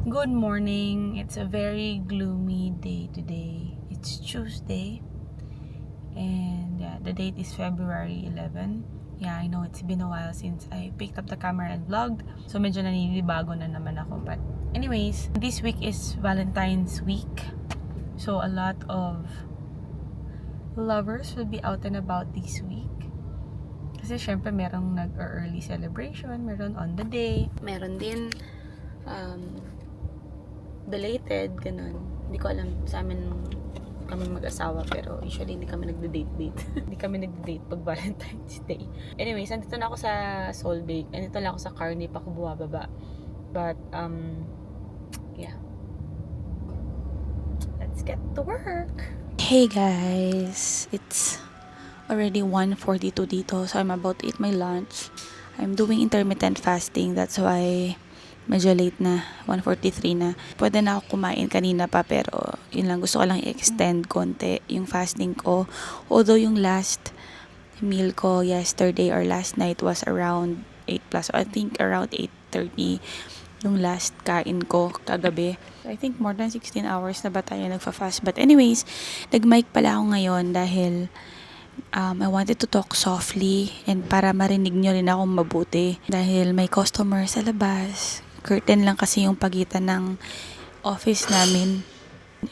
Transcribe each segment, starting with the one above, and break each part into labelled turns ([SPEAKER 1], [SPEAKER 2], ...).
[SPEAKER 1] Good morning. It's a very gloomy day today. It's Tuesday and the date is February 11. Yeah, I know it's been a while since I picked up the camera and vlogged. So medyo naninibago na naman ako. But anyways, this week is Valentine's week. So a lot of lovers will be out and about this week. Kasi syempre merong nag-early celebration, meron on the day, meron din belated, ganun. Hindi ko alam sa amin kami mag-asawa, pero usually hindi kami nagde-date. Hindi kami nagde-date pag Valentine's Day. Anyways, andito na ako sa Solvay. Andito lang ako sa car, hindi pa ako bumababa. But, yeah. Let's get to work. Hey guys, it's already 1:42 dito, so I'm about to eat my lunch. I'm doing intermittent fasting, that's why medyo late na, 1:43 na. Pwede na ako kumain kanina pa, pero yun lang, gusto ko lang i-extend konti yung fasting ko. Although yung last meal ko yesterday or last night was around 8 plus, I think around 8:30 yung last kain ko kagabi. I think more than 16 hours na ba tayo nagfa-fast. But anyways, nag-mic pala ako ngayon dahil I wanted to talk softly and para marinig nyo rin akong mabuti dahil may customer sa labas. Curtain lang kasi yung pagitan ng office namin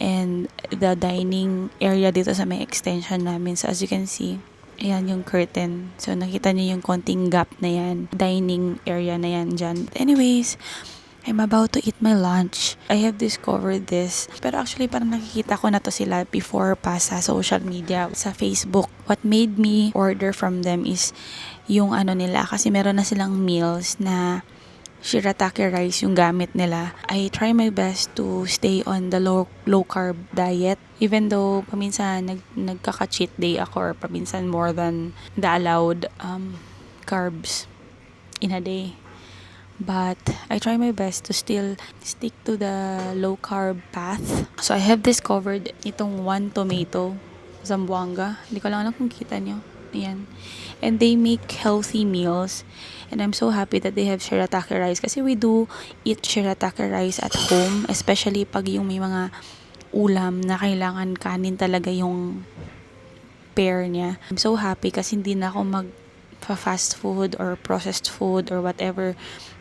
[SPEAKER 1] and the dining area dito sa may extension namin. So as you can see, ayan yung curtain. So nakita niyo yung konting gap na yan. Dining area na yan dyan. Anyways, I'm about to eat my lunch. I have discovered this. Pero actually parang nakikita ko na to sila before pa sa social media, sa Facebook. What made me order from them is yung ano nila. Kasi meron na silang meals na shirataki rice yung gamit nila. I try my best to stay on the low carb diet. Even though paminsan nagkaka-cheat day ako or paminsan more than the allowed carbs in a day. But I try my best to still stick to the low carb path. So I have discovered itong One Tomato Zamboanga. Hindi ko lang alam kung kita nyo. Ayan. And they make healthy meals. And I'm so happy that they have shirataki rice. Kasi we do eat shirataki rice at home. Especially pag yung may mga ulam na kailangan kanin talaga yung pair niya. I'm so happy kasi hindi na ako fast food or processed food or whatever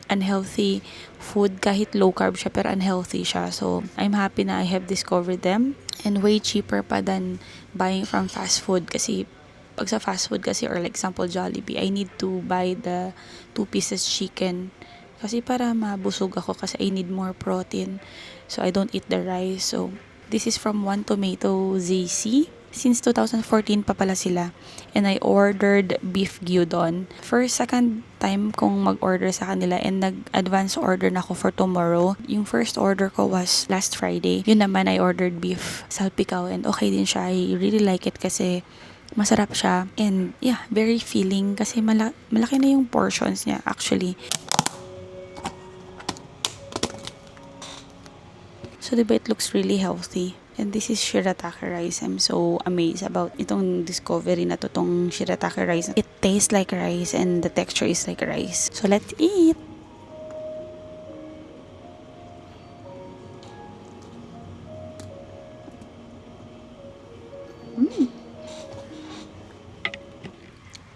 [SPEAKER 1] unhealthy food. Kahit low carb siya pero unhealthy siya. So I'm happy na I have discovered them. And way cheaper pa than buying from fast food. Kasi pag sa fast food kasi, or like example Jollibee, I need to buy the 2 pieces chicken kasi para mabusog ako kasi I need more protein, so I don't eat the rice. So this is from One Tomato ZC. Since 2014 pa pala sila, and I ordered beef gyudon. Second time kong mag-order sa kanila, and nag-advance order na ako for tomorrow. Yung first order ko was last Friday. Yun naman, I ordered beef salpikaw, and okay din siya. I really like it kasi masarap siya. And yeah, very filling kasi malaki na yung portions niya actually. So diba it looks really healthy. And this is shirataki rice. I'm so amazed about itong discovery na to, tong shirataki rice. It tastes like rice and the texture is like rice. So let's eat!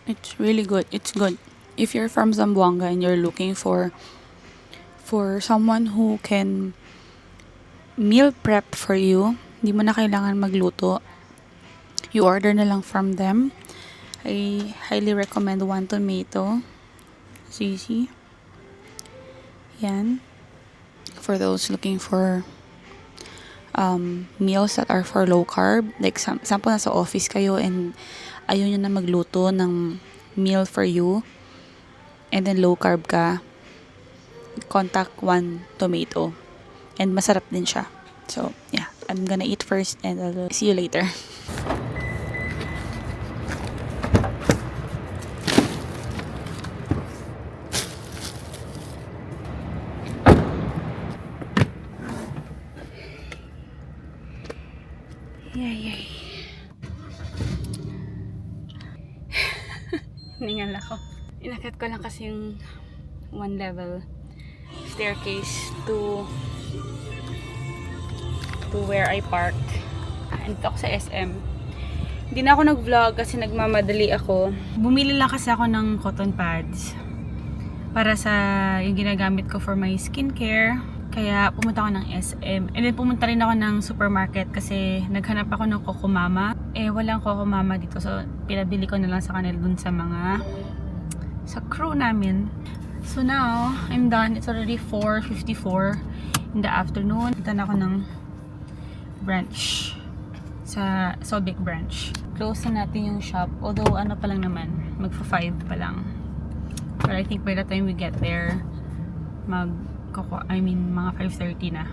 [SPEAKER 1] It's really good. It's good. If you're from Zamboanga and you're looking for someone who can meal prep for you, hindi mo na kailangan magluto. You order na lang from them. I highly recommend One Tomato ZC. Yan. For those looking for meals that are for low carb. Like sample nasa office kayo and ayaw nyo na magluto ng meal for you and then low carb ka, contact One Tomato. And masarap din siya. So, yeah. I'm gonna eat first and I'll see you later. Yay. Ningal ako. Inakyat ko lang kasi yung one level staircase to where I parked. Andito ako sa SM. Hindi na ako nag-vlog kasi nagmamadali ako. Bumili lang kasi ako ng cotton pads para sa yung ginagamit ko for my skincare. Kaya pumunta ako ng SM. And then pumunta rin ako ng supermarket kasi naghanap ako ng Coco Mama. Walang Coco Mama dito. So pinabili ko na lang sa kanila dun sa sa crew namin. So now, I'm done. It's already 4:54 in the afternoon. Punta na ako ng branch. Sa Subic branch. Close na natin yung shop. Although ano pa lang naman. Magpa-5 pa lang. But I think by the time we get there, mga 5:30 na.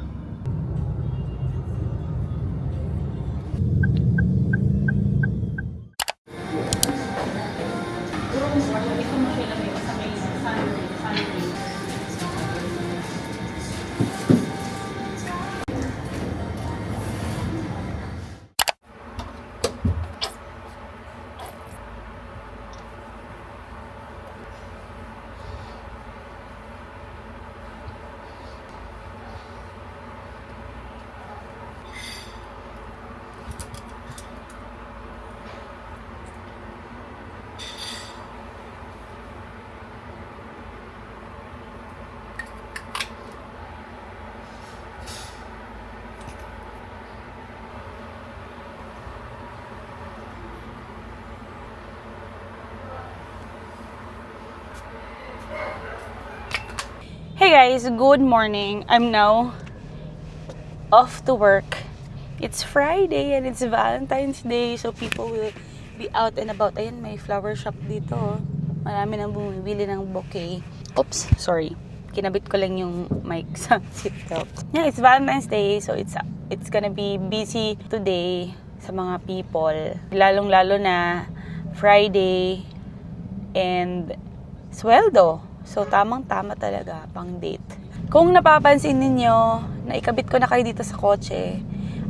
[SPEAKER 1] Hey guys, good morning. I'm now off to work. It's Friday and it's Valentine's Day, so people will be out and about. Ayan, may flower shop dito. Marami nang bumibili ng bouquet. Oops, sorry. Kinabit ko lang yung mic sa seatbelt. Yeah, it's Valentine's Day, so it's gonna be busy today sa mga people. Lalong-lalo na Friday and sweldo. So, tamang-tama talaga pang date. Kung napapansin ninyo, naikabit ko na kayo dito sa kotse,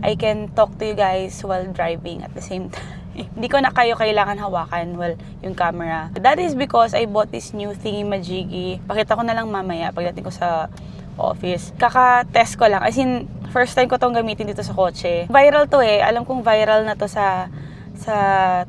[SPEAKER 1] I can talk to you guys while driving at the same time. Hindi ko na kayo kailangan hawakan yung camera. That is because I bought this new thingy-majiggy. Pakita ko na lang mamaya pagdating ko sa office. Kaka-test ko lang. As in, first time ko tong gamitin dito sa kotse. Viral to eh. Alam kong viral na to sa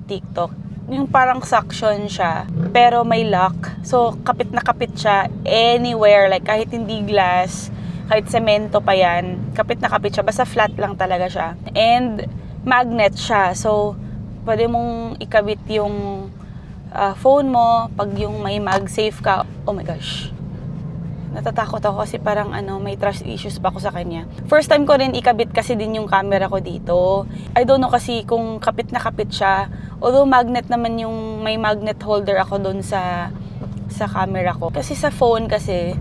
[SPEAKER 1] TikTok. Yung parang suction siya, pero may lock. So, kapit na kapit siya anywhere. Like, kahit hindi glass, kahit semento pa yan, kapit na kapit siya. Basta flat lang talaga siya. And, magnet siya. So, pwede mong ikabit yung phone mo pag yung may MagSafe ka. Oh my gosh. Natatakot ako kasi parang may trust issues pa ako sa kanya. First time ko rin ikabit kasi din yung camera ko dito. I don't know kasi kung kapit na kapit siya. Although magnet naman yung may magnet holder ako doon sa camera ko. Kasi sa phone kasi,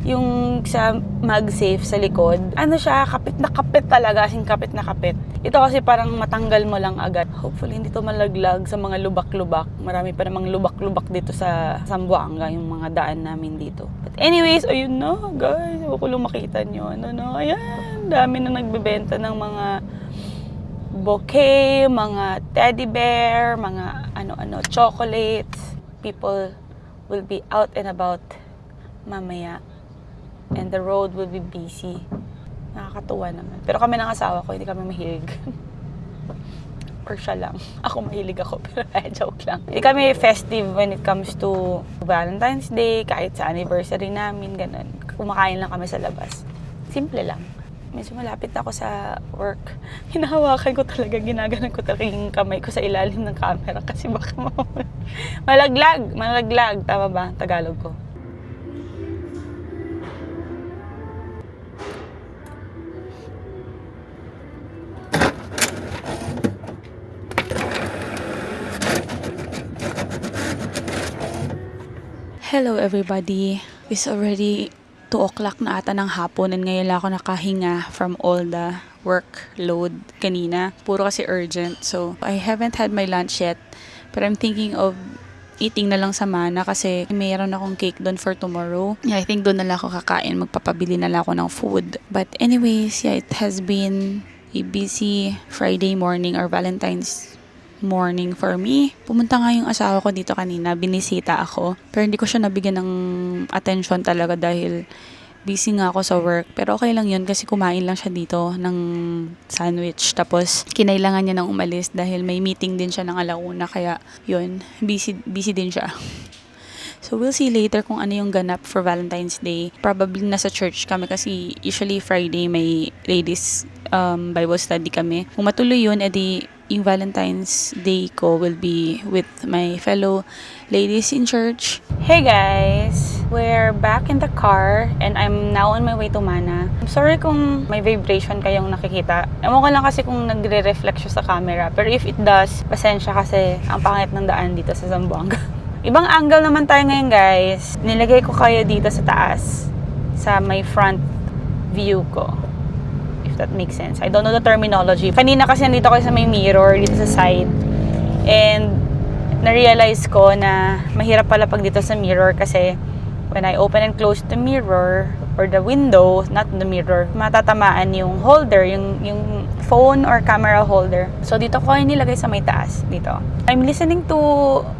[SPEAKER 1] yung sa MagSafe sa likod, siya, kapit na kapit talaga, kasing kapit na kapit. Ito kasi parang matanggal mo lang agad. Hopefully hindi to malaglag sa mga lubak-lubak. Marami pa namang lubak-lubak dito sa Zamboanga, yung mga daan namin dito. But anyways, ayun na guys, huwag ko lang makita nyo. Ayan, dami na nagbebenta ng mga bouquet, mga teddy bear, mga chocolates. People will be out and about mamaya. And the road will be busy. Nakakatuwa naman. Pero kami ng asawa ko, hindi kami mahilig. Or siya lang. Ako mahilig ako, pero joke lang. Hindi kami festive when it comes to Valentine's Day, kahit sa anniversary namin, ganun. Kumakain lang kami sa labas. Simple lang. Medyo malapit na ako sa work. Hinahawakan ko talaga, ginaganan ko talaga yung kamay ko sa ilalim ng camera kasi baka malaglag. Tama ba? Tagalog ko. Hello everybody. It's already 2 o'clock na ata ng hapon and ngayon lang ako nakahinga from all the workload kanina. Puro kasi urgent. So, I haven't had my lunch yet. But I'm thinking of eating na lang sa Mana kasi mayroon akong cake doon for tomorrow. Yeah, I think doon na lang ako kakain. Magpapabili na lang ako ng food. But anyways, yeah, it has been a busy Friday morning or Valentine's morning for me. Pumunta nga yung asawa ko dito kanina, binisita ako. Pero hindi ko siya nabigyan ng attention talaga dahil busy nga ako sa work. Pero okay lang yun kasi kumain lang siya dito ng sandwich. Tapos, kinailangan niya nang umalis dahil may meeting din siya ng 1:00. Kaya, yun, busy din siya. So, we'll see later kung ano yung ganap for Valentine's Day. Probably nasa church kami kasi usually Friday may ladies Bible study kami. Kung matuloy yun, edi yung Valentine's Day ko will be with my fellow ladies in church. Hey guys! We're back in the car and I'm now on my way to Mana. I'm sorry kung may vibration kayong nakikita. Ewan ko lang kasi kung nagre-reflect siya sa camera. Pero if it does, pasensya kasi ang pangit ng daan dito sa Zamboanga. Ibang angle naman tayo ngayon guys. Nilagay ko kayo dito sa taas. Sa may front view ko. If that makes sense. I don't know the terminology. Kanina kasi nandito kayo sa may mirror, dito sa side. And na-realize ko na mahirap pala pag dito sa mirror kasi when I open and close the mirror or the window, not the mirror, matatamaan yung holder, yung phone or camera holder. So dito ko yung nilagay sa may taas, dito. I'm listening to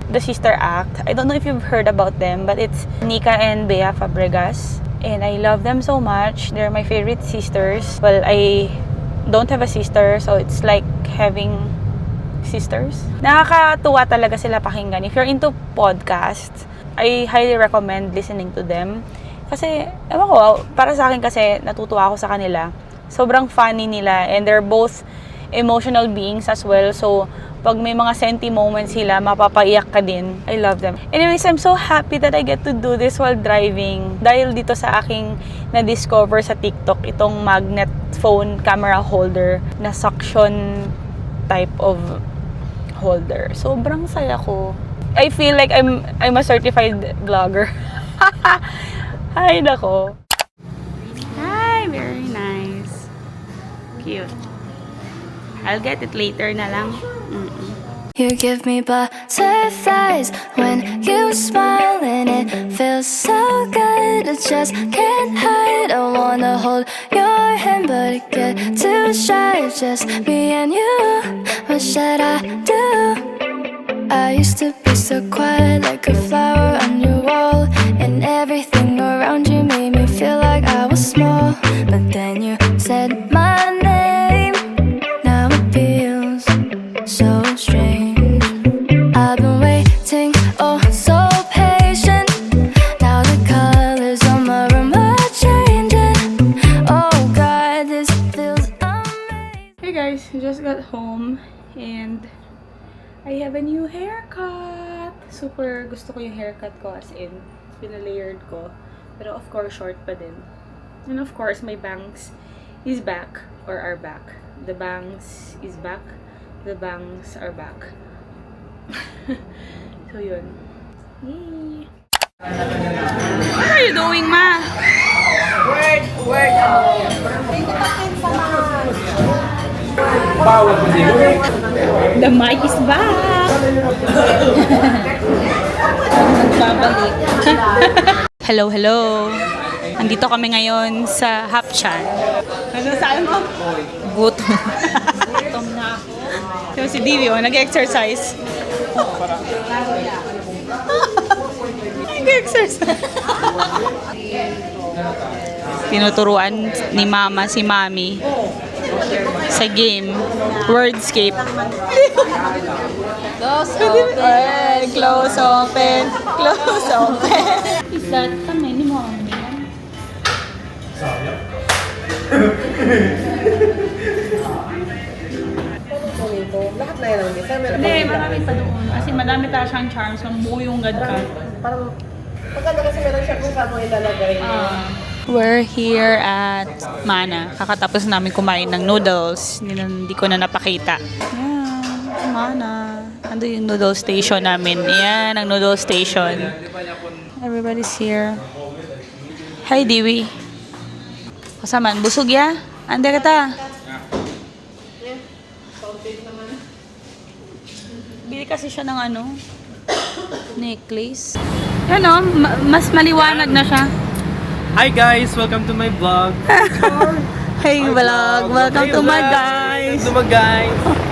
[SPEAKER 1] the Sister Act. I don't know if you've heard about them, but it's Nika and Bea Fabregas. And I love them so much. They're my favorite sisters. Well, I don't have a sister, so it's like having sisters. Nakakatuwa talaga sila pakinggan. If you're into podcasts, I highly recommend listening to them. Kasi, ewan ko, para sa akin kasi natutuwa ako sa kanila. Sobrang funny nila and they're both emotional beings as well. So, pag may mga senti moments sila, mapapaiyak ka din. I love them. Anyways, I'm so happy that I get to do this while driving. Dahil dito sa aking na-discover sa TikTok, itong magnet phone camera holder na suction type of holder. Sobrang saya ko. I feel like I'm a certified vlogger. Hi, nako. Hi, very nice. Cute. I'll get it later na lang.
[SPEAKER 2] You give me butterflies when you smile and it feels so good. I just can't hide. I wanna hold your hand but I get too shy. Just me and you. What should I do? I used to be so quiet like a flower on your wall, and everything around you made me feel like I was small. But then you said my name. Now it feels so strange. I've been waiting, oh so patient. Now the colors on my room are changing. Oh God, this feels amazing.
[SPEAKER 1] Hey guys, I just got home and I have a new haircut. Super gusto ko yung haircut ko, as in pinalayered ko. Pero of course, short pa din. And of course, my bangs is back or are back. The bangs is back. The bangs are back. So yun. Yay! What are you doing, ma?
[SPEAKER 3] Word.
[SPEAKER 1] The mic is back! Nagbabalik. Hello. Andito kami ngayon sa Hapchan. Ano saan mo? Gutom. Gutom na ako. So, si Divio, nag-exercise. Nag-exercise. Tinuturuan ni Mama si Mami sa game Wordscape. Close open. Is that kami ni Mami?
[SPEAKER 3] Lahat na yan.
[SPEAKER 1] Hindi, marami pa doon. Kasi madami tayo siyang charms. Ang buo yung gad ka.
[SPEAKER 3] Parang, pagkanda kasi meron siya kung saan mo ilalagay.
[SPEAKER 1] We're here at Mana. Kakatapos namin kumain ng noodles. Hindi ko na napakita. Yan, Mana. Ando yung noodle station namin. Yan, ang noodle station. Everybody's here. Hi, Diwi. Kasaman, busog ya? Ande ka ta. Bili kasi siya ng necklace. Ano, mas maliwanag na siya.
[SPEAKER 4] Hi guys! Welcome to my vlog!
[SPEAKER 1] Hey vlog! Welcome to my guys!
[SPEAKER 4] Welcome to my guys!